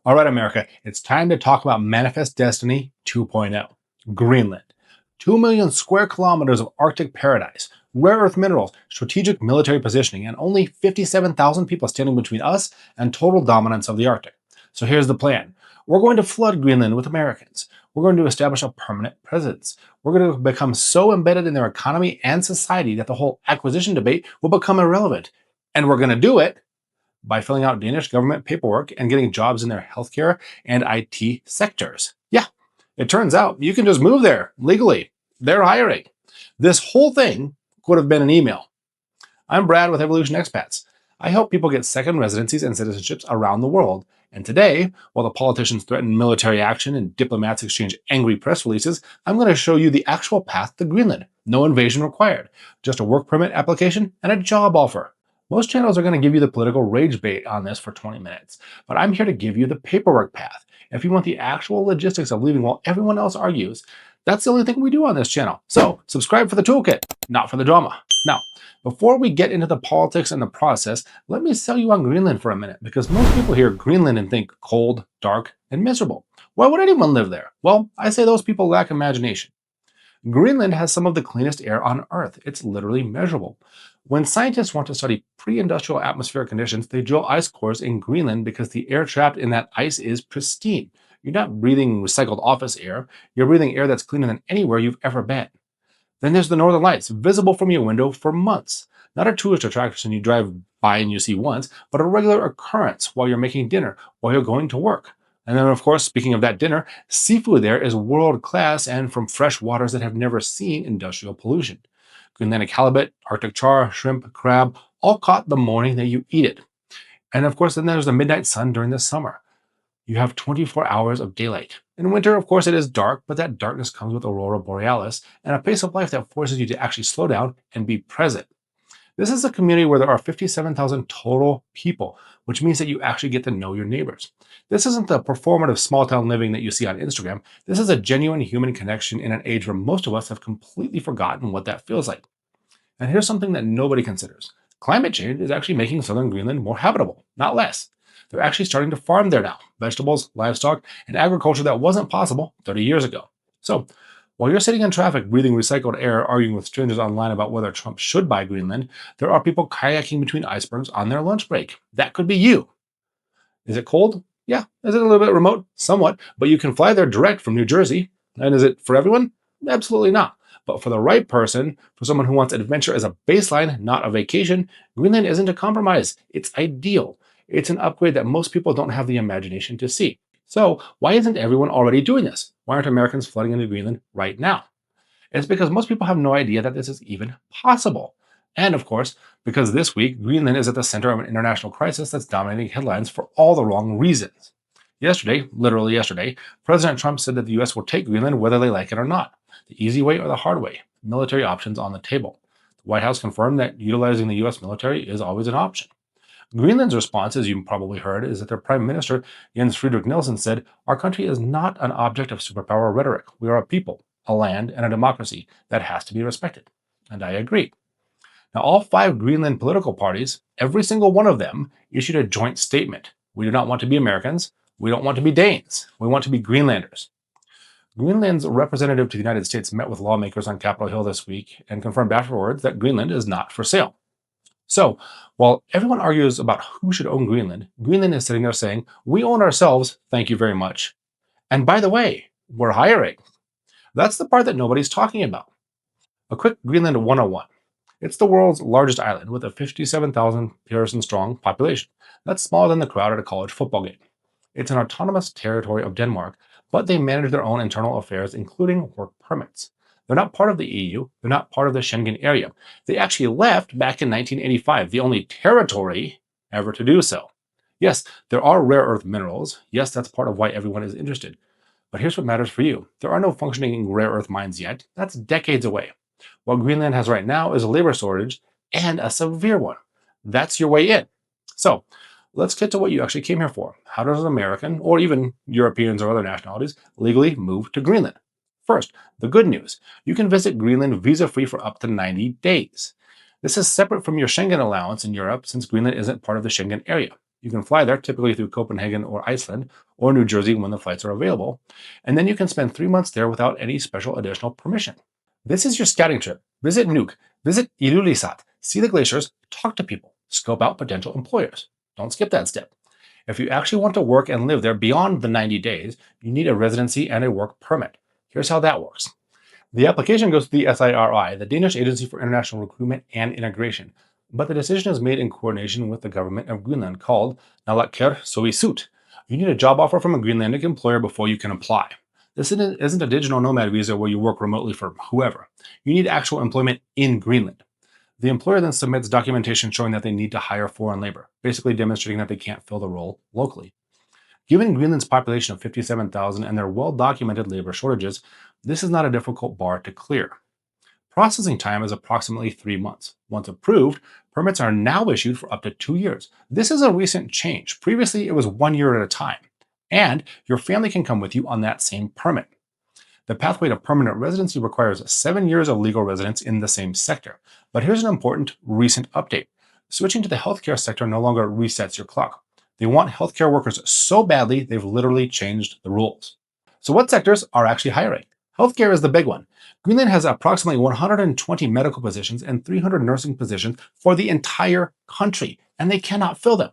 All right, America, it's time to talk about Manifest Destiny 2.0. Greenland. 2 million square kilometers of Arctic paradise, rare earth minerals, strategic military positioning, and only 57,000 people standing between us and total dominance of the Arctic. So here's the plan. We're going to flood Greenland with Americans. We're going to establish a permanent presence. We're going to become so embedded in their economy and society that the whole acquisition debate will become irrelevant. And we're going to do it by filling out Danish government paperwork and getting jobs in their healthcare and IT sectors. Yeah, it turns out you can just move there legally. They're hiring. This whole thing could have been an email. I'm Brad with Evolution Expats. I help people get second residencies and citizenships around the world. And today, while the politicians threaten military action and diplomats exchange angry press releases, I'm going to show you the actual path to Greenland. No invasion required. Just a work permit application and a job offer. Most channels are going to give you the political rage bait on this for 20 minutes, but I'm here to give you the paperwork path. If you want the actual logistics of leaving while everyone else argues, that's the only thing we do on this channel. So subscribe for the toolkit, not for the drama. Now, before we get into the politics and the process, let me sell you on Greenland for a minute, because most people hear Greenland and think cold, dark, and miserable. Why would anyone live there? Well, I say those people lack imagination. Greenland has some of the cleanest air on Earth. It's literally measurable. When scientists want to study pre-industrial atmospheric conditions, they drill ice cores in Greenland because the air trapped in that ice is pristine. You're not breathing recycled office air. You're breathing air that's cleaner than anywhere you've ever been. Then there's the Northern Lights, visible from your window for months. Not a tourist attraction you drive by and you see once, but a regular occurrence while you're making dinner, while you're going to work. And then, of course, speaking of that dinner, seafood there is world class and from fresh waters that have never seen industrial pollution. Greenlandic halibut, Arctic char, shrimp, crab, all caught the morning that you eat it. And of course, then there's the midnight sun during the summer. You have 24 hours of daylight. In winter, of course, it is dark, but that darkness comes with aurora borealis and a pace of life that forces you to actually slow down and be present. This is a community where there are 57,000 total people, which means that you actually get to know your neighbors. This isn't the performative small-town living that you see on Instagram. This is a genuine human connection in an age where most of us have completely forgotten what that feels like. And here's something that nobody considers. Climate change is actually making southern Greenland more habitable, not less. They're actually starting to farm there now. Vegetables, livestock, and agriculture that wasn't possible 30 years ago. So, while you're sitting in traffic breathing recycled air, arguing with strangers online about whether Trump should buy Greenland, there are people kayaking between icebergs on their lunch break. That could be you. Is it cold? Yeah. Is it a little bit remote? Somewhat. But you can fly there direct from New Jersey. And is it for everyone? Absolutely not. But for the right person, for someone who wants adventure as a baseline, not a vacation, Greenland isn't a compromise. It's ideal. It's an upgrade that most people don't have the imagination to see. So why isn't everyone already doing this? Why aren't Americans flooding into Greenland right now? It's because most people have no idea that this is even possible. And of course, because this week, Greenland is at the center of an international crisis that's dominating headlines for all the wrong reasons. Yesterday, literally yesterday, President Trump said that the US will take Greenland whether they like it or not. The easy way or the hard way. Military options on the table. The White House confirmed that utilizing the US military is always an option. Greenland's response, as you probably heard, is that their Prime Minister, Jens Friedrich Nielsen, said, "Our country is not an object of superpower rhetoric. We are a people, a land, and a democracy that has to be respected." And I agree. Now, all 5 Greenland political parties, every single one of them, issued a joint statement. We do not want to be Americans. We don't want to be Danes. We want to be Greenlanders. Greenland's representative to the United States met with lawmakers on Capitol Hill this week and confirmed afterwards that Greenland is not for sale. So, while everyone argues about who should own Greenland, Greenland is sitting there saying, "We own ourselves, thank you very much. And by the way, we're hiring." That's the part that nobody's talking about. A quick Greenland 101. It's the world's largest island with a 57,000 person strong population. That's smaller than the crowd at a college football game. It's an autonomous territory of Denmark, but they manage their own internal affairs, including work permits. They're not part of the EU. They're not part of the Schengen area. They actually left back in 1985, the only territory ever to do so. Yes, there are rare earth minerals. Yes, that's part of why everyone is interested. But here's what matters for you. There are no functioning rare earth mines yet. That's decades away. What Greenland has right now is a labor shortage, and a severe one. That's your way in. So, let's get to what you actually came here for. How does an American, or even Europeans or other nationalities, legally move to Greenland? First, the good news. You can visit Greenland visa-free for up to 90 days. This is separate from your Schengen allowance in Europe since Greenland isn't part of the Schengen area. You can fly there typically through Copenhagen or Iceland or New Jersey when the flights are available, and then you can spend 3 months there without any special additional permission. This is your scouting trip. Visit Nuuk, visit Ilulissat, see the glaciers, talk to people, scope out potential employers. Don't skip that step. If you actually want to work and live there beyond the 90 days, you need a residency and a work permit. Here's how that works. The application goes to the SIRI, the Danish Agency for International Recruitment and Integration, but the decision is made in coordination with the government of Greenland called Nalakker Soisut. You need a job offer from a Greenlandic employer before you can apply. This isn't a digital nomad visa where you work remotely for whoever. You need actual employment in Greenland. The employer then submits documentation showing that they need to hire foreign labor, basically demonstrating that they can't fill the role locally. Given Greenland's population of 57,000 and their well-documented labor shortages, this is not a difficult bar to clear. Processing time is approximately 3 months. Once approved, permits are now issued for up to 2 years. This is a recent change. Previously, it was 1 year at a time. And your family can come with you on that same permit. The pathway to permanent residency requires 7 years of legal residence in the same sector. But here's an important recent update. Switching to the healthcare sector no longer resets your clock. They want healthcare workers so badly, they've literally changed the rules. So what sectors are actually hiring? Healthcare is the big one. Greenland has approximately 120 medical positions and 300 nursing positions for the entire country, and they cannot fill them.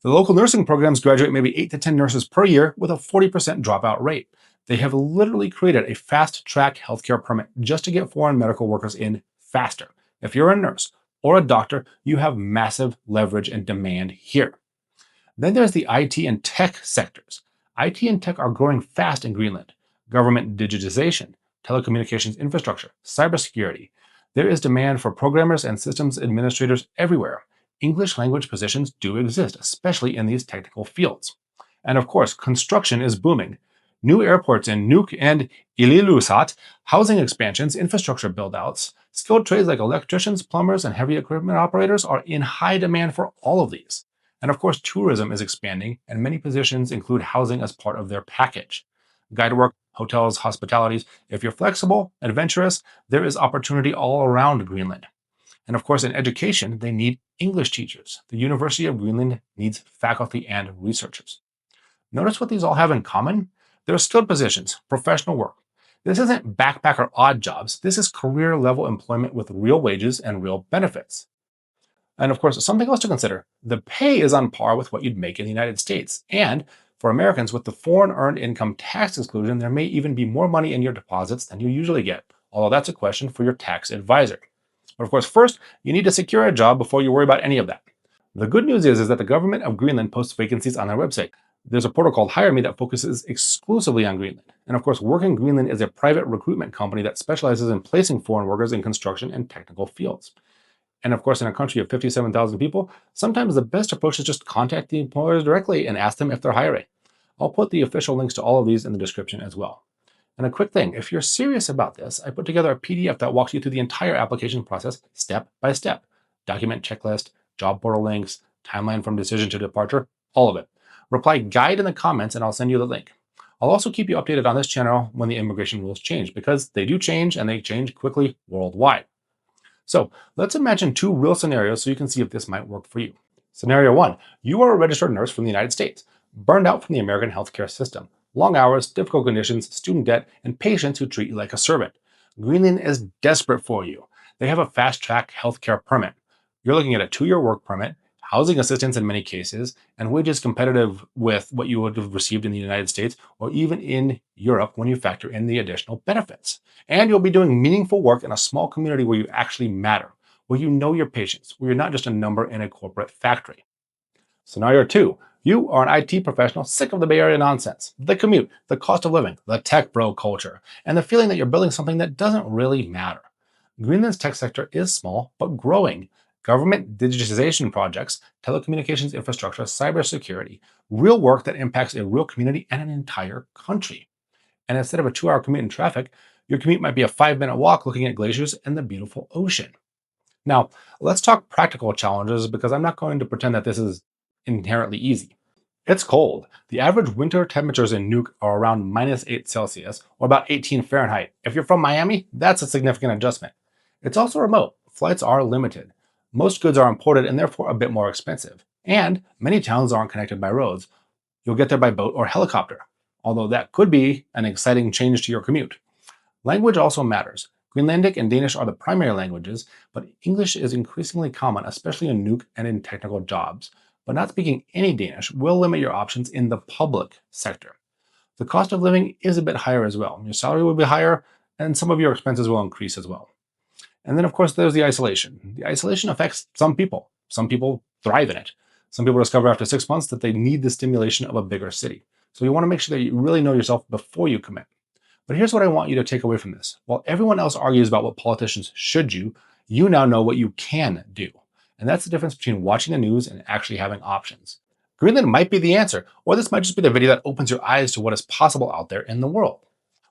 The local nursing programs graduate maybe 8 to 10 nurses per year with a 40% dropout rate. They have literally created a fast-track healthcare permit just to get foreign medical workers in faster. If you're a nurse or a doctor, you have massive leverage and demand here. Then there's the IT and tech sectors. IT and tech are growing fast in Greenland. Government digitization, telecommunications infrastructure, cybersecurity. There is demand for programmers and systems administrators everywhere. English language positions do exist, especially in these technical fields. And of course, construction is booming. New airports in Nuuk and Ilulissat, housing expansions, infrastructure build-outs, skilled trades like electricians, plumbers, and heavy equipment operators are in high demand for all of these. And of course, tourism is expanding, and many positions include housing as part of their package. Guide work, hotels, hospitalities. If you're flexible, adventurous, there is opportunity all around Greenland. And of course, in education, they need English teachers. The University of Greenland needs faculty and researchers. Notice what these all have in common? They're skilled positions, professional work. This isn't backpacker odd jobs. This is career-level employment with real wages and real benefits. And of course, something else to consider. The pay is on par with what you'd make in the United States. And for Americans, with the foreign earned income tax exclusion, there may even be more money in your deposits than you usually get, although that's a question for your tax advisor. But of course, first, you need to secure a job before you worry about any of that. The good news is that the government of Greenland posts vacancies on their website. There's a portal called Hire Me that focuses exclusively on Greenland. And of course, Work in Greenland is a private recruitment company that specializes in placing foreign workers in construction and technical fields. And of course, in a country of 57,000 people, sometimes the best approach is just contact the employers directly and ask them if they're hiring. I'll put the official links to all of these in the description as well. And a quick thing, if you're serious about this, I put together a PDF that walks you through the entire application process step by step. Document checklist, job portal links, timeline from decision to departure, all of it. Reply guide in the comments and I'll send you the link. I'll also keep you updated on this channel when the immigration rules change, because they do change and they change quickly worldwide. So let's imagine 2 real scenarios so you can see if this might work for you. Scenario 1, you are a registered nurse from the United States, burned out from the American healthcare system. Long hours, difficult conditions, student debt, and patients who treat you like a servant. Greenland is desperate for you. They have a fast-track healthcare permit. You're looking at a 2-year work permit, housing assistance in many cases, and wages competitive with what you would have received in the United States or even in Europe when you factor in the additional benefits. And you'll be doing meaningful work in a small community where you actually matter, where you know your patients, where you're not just a number in a corporate factory. Scenario 2, you are an IT professional sick of the Bay Area nonsense, the commute, the cost of living, the tech bro culture, and the feeling that you're building something that doesn't really matter. Greenland's tech sector is small, but growing. Government digitization projects, telecommunications infrastructure, cybersecurity, real work that impacts a real community and an entire country. And instead of a 2-hour commute in traffic, your commute might be a 5-minute walk looking at glaciers and the beautiful ocean. Now, let's talk practical challenges, because I'm not going to pretend that this is inherently easy. It's cold. The average winter temperatures in Nuuk are around -8 Celsius, or about 18 Fahrenheit. If you're from Miami, that's a significant adjustment. It's also remote. Flights are limited. Most goods are imported and therefore a bit more expensive. And many towns aren't connected by roads. You'll get there by boat or helicopter, although that could be an exciting change to your commute. Language also matters. Greenlandic and Danish are the primary languages, but English is increasingly common, especially in Nuuk and in technical jobs. But not speaking any Danish will limit your options in the public sector. The cost of living is a bit higher as well. Your salary will be higher, and some of your expenses will increase as well. And then, of course, there's the isolation. The isolation affects some people. Some people thrive in it. Some people discover after 6 months that they need the stimulation of a bigger city. So you want to make sure that you really know yourself before you commit. But here's what I want you to take away from this. While everyone else argues about what politicians should do, you now know what you can do. And that's the difference between watching the news and actually having options. Greenland might be the answer, or this might just be the video that opens your eyes to what is possible out there in the world.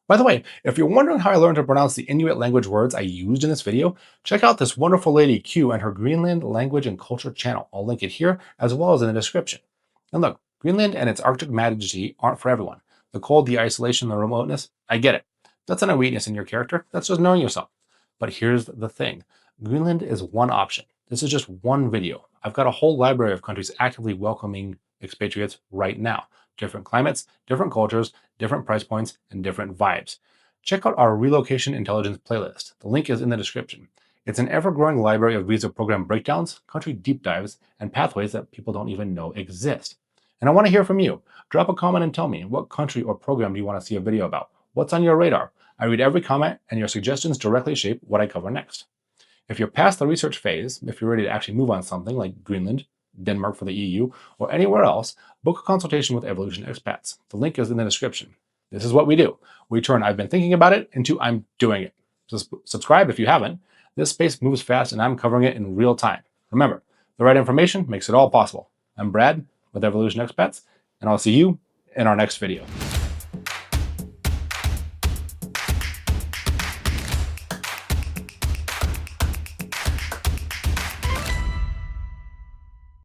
By the way, if you're wondering how I learned to pronounce the Inuit language words I used in this video, check out this wonderful lady Q and her Greenland language and culture channel. I'll link it here as well as in the description. And look, Greenland and its Arctic majesty aren't for everyone. The cold, the isolation, the remoteness, I get it. That's not a weakness in your character, that's just knowing yourself. But here's the thing, Greenland is one option. This is just one video. I've got a whole library of countries actively welcoming expatriates right now. Different climates, different cultures, different price points, and different vibes. Check out our relocation intelligence playlist. The link is in the description. It's an ever-growing library of visa program breakdowns, country deep dives, and pathways that people don't even know exist. And I want to hear from you. Drop a comment and tell me, what country or program do you want to see a video about? What's on your radar? I read every comment, and your suggestions directly shape what I cover next. If you're past the research phase, if you're ready to actually move on something like Greenland, Denmark for the EU, or anywhere else, book a consultation with Evolution Expats. The link is in the description. This is what we do. We turn I've been thinking about it into I'm doing it. Subscribe if you haven't. This space moves fast and I'm covering it in real time. Remember, the right information makes it all possible. I'm Brad with Evolution Expats, and I'll see you in our next video.